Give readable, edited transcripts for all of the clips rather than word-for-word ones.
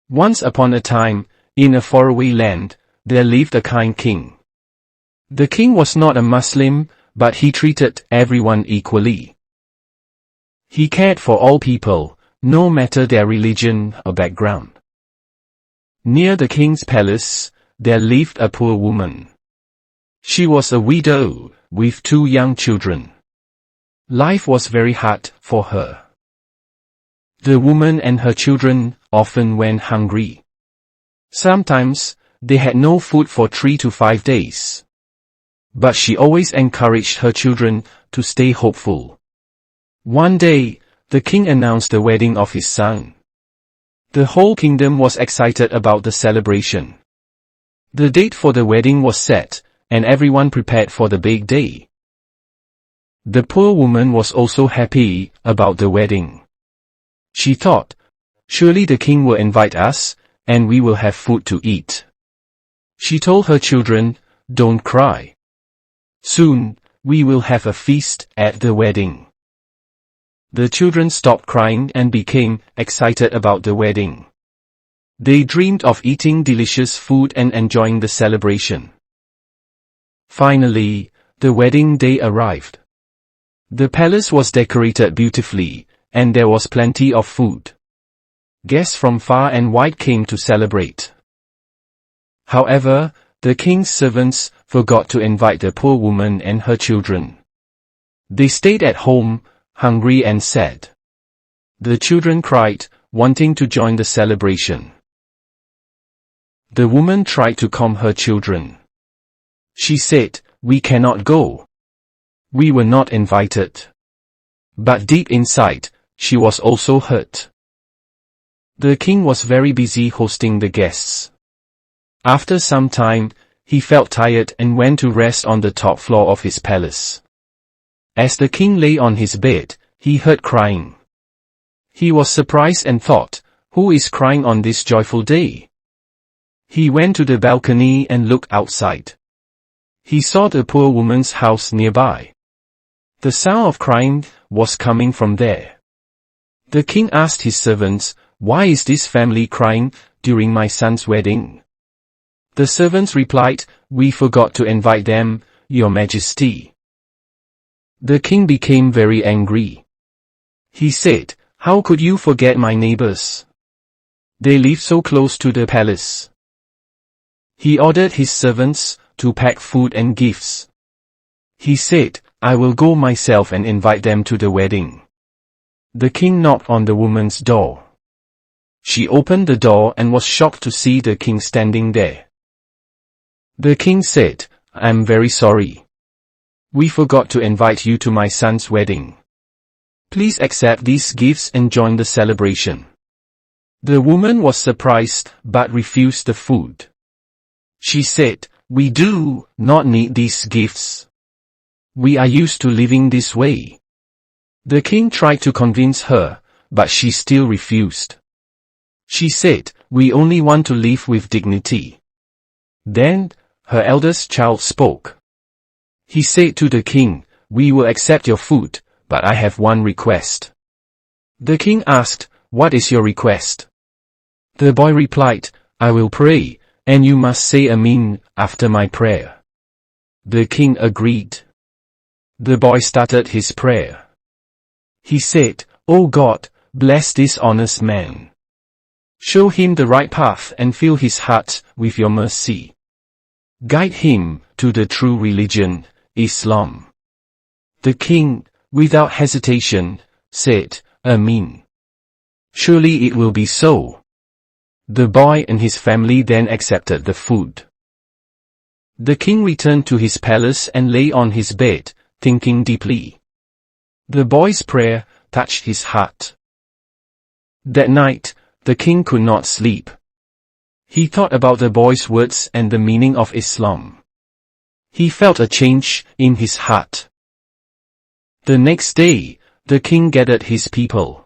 Once upon a time, in a faraway land, there lived a kind king. The king was not a Muslim, but he treated everyone equally. He cared for all people, no matter their religion or background. Near the king's palace, there lived a poor woman. She was a widow, with 2 young children. Life was very hard for her. The woman and her children often went hungry. Sometimes, they had no food for 3 to 5 days. But she always encouraged her children to stay hopeful. One day, the king announced the wedding of his son. The whole kingdom was excited about the celebration. The date for the wedding was set, and everyone prepared for the big day. The poor woman was also happy about the wedding. She thought, surely the king will invite us, and we will have food to eat. She told her children, don't cry. Soon, we will have a feast at the wedding. The children stopped crying and became excited about the wedding. They dreamed of eating delicious food and enjoying the celebration. Finally, the wedding day arrived. The palace was decorated beautifully, and there was plenty of food. Guests from far and wide came to celebrate. However, the king's servants forgot to invite the poor woman and her children. They stayed at home, hungry and sad. The children cried, wanting to join the celebration. The woman tried to calm her children. She said, we cannot go. We were not invited. But deep inside, she was also hurt. The king was very busy hosting the guests. After some time, he felt tired and went to rest on the top floor of his palace. As the king lay on his bed, he heard crying. He was surprised and thought, who is crying on this joyful day? He went to the balcony and looked outside. He saw the poor woman's house nearby. The sound of crying was coming from there. The king asked his servants, why is this family crying during my son's wedding? The servants replied, we forgot to invite them, Your Majesty. The king became very angry. He said, how could you forget my neighbors? They live so close to the palace. He ordered his servants to pack food and gifts. He said, I will go myself and invite them to the wedding. The king knocked on the woman's door. She opened the door and was shocked to see the king standing there. The king said, I am very sorry. We forgot to invite you to my son's wedding. Please accept these gifts and join the celebration. The woman was surprised but refused the food. She said, we do not need these gifts. We are used to living this way. The king tried to convince her, but she still refused. She said, we only want to live with dignity. Then, her eldest child spoke. He said to the king, we will accept your food, but I have one request. The king asked, what is your request? The boy replied, I will pray, and you must say Amin after my prayer. The king agreed. The boy started his prayer. He said, O God, bless this honest man. Show him the right path and fill his heart with your mercy. Guide him to the true religion, Islam. The king, without hesitation, said, Amin. Surely it will be so. The boy and his family then accepted the food. The king returned to his palace and lay on his bed, thinking deeply. The boy's prayer touched his heart. That night, the king could not sleep. He thought about the boy's words and the meaning of Islam. He felt a change in his heart. The next day, the king gathered his people.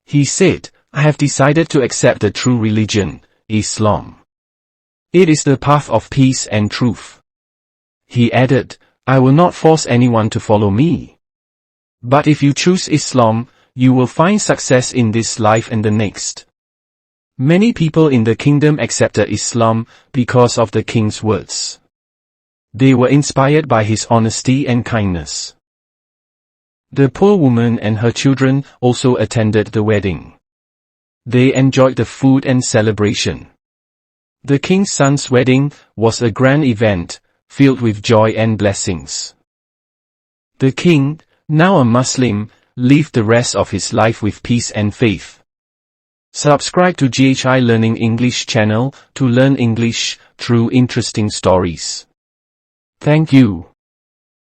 He said, I have decided to accept the true religion, Islam. It is the path of peace and truth. He added, I will not force anyone to follow me. But if you choose Islam, you will find success in this life and the next. Many people in the kingdom accepted Islam because of the king's words. They were inspired by his honesty and kindness. The poor woman and her children also attended the wedding. They enjoyed the food and celebration. The king's son's wedding was a grand event, filled with joy and blessings. The king, now a Muslim, lived the rest of his life with peace and faith. Subscribe to GHI Learning English channel to learn English through interesting stories. Thank you.